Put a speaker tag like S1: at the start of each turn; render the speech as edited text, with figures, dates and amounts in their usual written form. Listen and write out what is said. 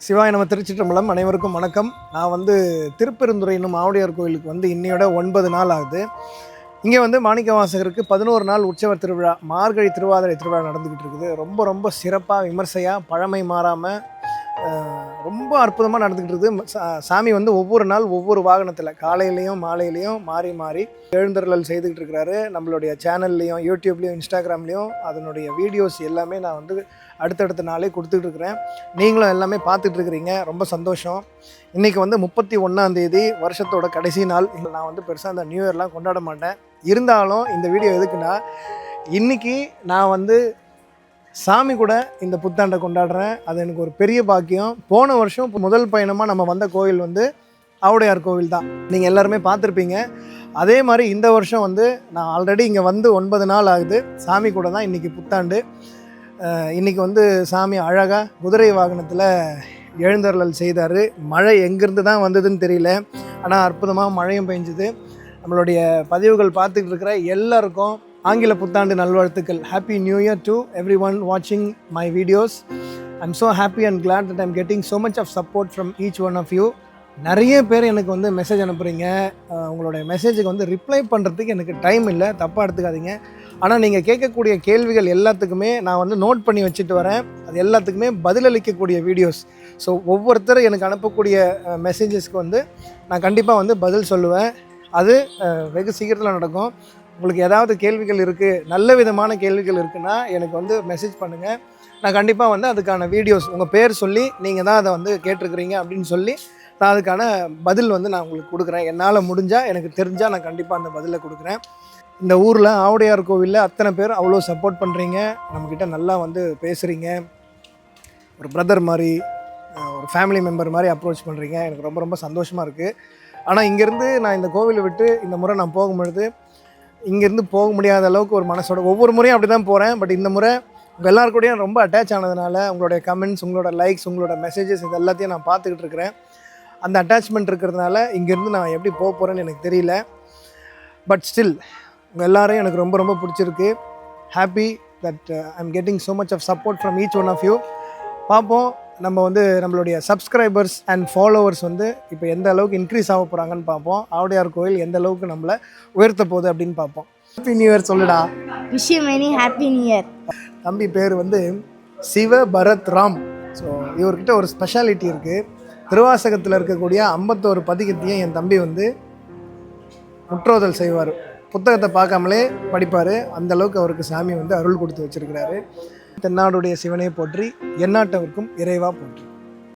S1: சிவாய நம்ம திருச்சிற்றம்பலம் அனைவருக்கும் வணக்கம். நான் திருப்பெருந்துறை என்னும் ஆவுடையார் கோயிலுக்கு இன்னையோட 9 நாள் ஆகுது. இங்கே மாணிக்கவாசகருக்கு 11 நாள் உற்சவர் திருவிழா, மார்கழி திருவாதிரை திருவிழா நடந்துக்கிட்டு இருக்குது. ரொம்ப ரொம்ப சிறப்பாக விமர்சையாக பழமை மாறாமல் ரொம்ப அற்புதமாக நடந்துக்கிட்டு இருக்குது. சாமி ஒவ்வொரு நாள் ஒவ்வொரு வாகனத்தில் காலையிலையும் மாலையிலையும் மாறி மாறி எழுந்தருளல் செய்துக்கிட்டு இருக்கிறாரு. நம்மளுடைய சேனல்லையும் யூடியூப்லேயும் இன்ஸ்டாகிராம்லேயும் அதனுடைய வீடியோஸ் எல்லாமே நான் அடுத்தடுத்த நாளே கொடுத்துட்டு இருக்கிறேன். நீங்களும் எல்லாமே பார்த்துட்டு இருக்கிறீங்க, ரொம்ப சந்தோஷம். இன்றைக்கி 31ஆம் தேதி, வருஷத்தோட கடைசி நாள். நான் பெருசாக அந்த நியூ இயர்லாம் கொண்டாட மாட்டேன். இருந்தாலும் இந்த வீடியோ எதுக்குன்னா, இன்றைக்கி நான் சாமி கூட இந்த புத்தாண்டை கொண்டாடுறேன். அது எனக்கு ஒரு பெரிய பாக்கியம். போன வருஷம் முதல் பயணமாக நம்ம வந்த கோவில் ஆவுடையார் கோவில் தான். நீங்கள் எல்லாருமே பார்த்துருப்பீங்க. அதே மாதிரி இந்த வருஷம் நான் ஆல்ரெடி இங்கே 9 நாள் ஆகுது. சாமி கூட தான் இன்றைக்கி புத்தாண்டு. இன்றைக்கி சாமி அழகாக குதிரை வாகனத்தில் எழுந்தருளல் செய்தார். மழை எங்கேருந்து தான் வந்ததுன்னு தெரியல, ஆனால் அற்புதமாக மழையும் பெஞ்சுது. நம்மளுடைய பதிவுகள் பார்த்துக்கிட்டு இருக்கிற எல்லாருக்கும் ஆங்கில புத்தாண்டு நல்வாழ்த்துக்கள். Happy new year to everyone வாட்சிங் my videos. I'm so happy and glad that I'm getting so much of support from each one of you. நிறைய பேர் எனக்கு மெசேஜ் அனுப்புகிறீங்க. உங்களுடைய மெசேஜுக்கு ரிப்ளை பண்ணுறதுக்கு எனக்கு டைம் இல்லை, தப்பாக எடுத்துக்காதீங்க. ஆனால் நீங்கள் கேட்கக்கூடிய கேள்விகள் எல்லாத்துக்குமே நான் நோட் பண்ணி வச்சுட்டு வரேன். அது எல்லாத்துக்குமே பதிலளிக்கக்கூடிய வீடியோஸ். ஸோ ஒவ்வொருத்தர் எனக்கு அனுப்பக்கூடிய மெசேஜஸ்க்கு நான் கண்டிப்பாக பதில் சொல்லுவேன். அது வெகு சீக்கிரத்தில் நடக்கும். உங்களுக்கு ஏதாவது கேள்விகள் இருக்குது, நல்ல விதமான கேள்விகள் இருக்குன்னா எனக்கு மெசேஜ் பண்ணுங்கள். நான் கண்டிப்பாக அதுக்கான வீடியோஸ், உங்கள் பேர் சொல்லி நீங்கள் தான் அதை கேட்டிருக்கிறீங்க அப்படின்னு சொல்லி நான் அதுக்கான பதில் நான் உங்களுக்கு கொடுக்குறேன். என்னால் முடிஞ்சால், எனக்கு தெரிஞ்சால் நான் கண்டிப்பாக அந்த பதிலை கொடுக்குறேன். இந்த ஊரில் ஆவுடையார் கோவிலில் அத்தனை பேர் அவ்வளோ சப்போர்ட் பண்ணுறீங்க. நம்மக்கிட்ட நல்லா பேசுகிறீங்க. ஒரு பிரதர் மாதிரி, ஒரு ஃபேமிலி மெம்பர் மாதிரி அப்ரோச் பண்ணுறீங்க. எனக்கு ரொம்ப ரொம்ப சந்தோஷமாக இருக்குது. ஆனால் இங்கேருந்து நான் இந்த கோவிலை விட்டு இந்த முறை நான் போகும்பொழுது, இங்கேருந்து போக முடியாத அளவுக்கு ஒரு மனசோட, ஒவ்வொரு முறையும் அப்படி தான் போகிறேன். பட் இந்த முறை உங்கள் எல்லாருக்கூடையும் ரொம்ப அட்டாச் ஆனதுனால, உங்களுடைய கமெண்ட்ஸ், உங்களோட லைக்ஸ், உங்களோட மெசேஜஸ், இது எல்லாத்தையும் நான் பார்த்துக்கிட்டு இருக்கிறேன். அந்த அட்டாச்மெண்ட் இருக்கிறதுனால இங்கேருந்து நான் எப்படி போக போகிறேன்னு எனக்கு தெரியல. பட் ஸ்டில் உங்கள் எல்லாரையும் எனக்கு ரொம்ப ரொம்ப பிடிச்சிருக்கு. Happy that I am getting so much of support from each one of you. பார்ப்போம் நம்ம நம்மளுடைய சப்ஸ்கிரைபர்ஸ் அண்ட் ஃபாலோவர்ஸ் இப்போ எந்த அளவுக்கு இன்க்ரீஸ் ஆக போகிறாங்கன்னு பார்ப்போம். ஆவுடையார் கோயில் எந்த அளவுக்கு நம்மளை உயர்த்த போகுது அப்படின்னு பார்ப்போம். ஹாப்பி நியூ இயர் சொல்லுடா.
S2: Wish you many happy new year.
S1: தம்பி பேர் சிவ பரத் ராம். ஸோ இவர்கிட்ட ஒரு ஸ்பெஷாலிட்டி இருக்குது. திருவாசகத்தில் இருக்கக்கூடிய 51 பதிகத்தையும் என் தம்பி முற்றோதல் செய்வார். புத்தகத்தை பார்க்காமலே படிப்பார். அந்தளவுக்கு அவருக்கு சாமி அருள் கொடுத்து வச்சிருக்கிறாரு. தென்னாடுடைய சிவனை போற்றி, எந்நாட்டவர்க்கும் இறைவா போற்றி.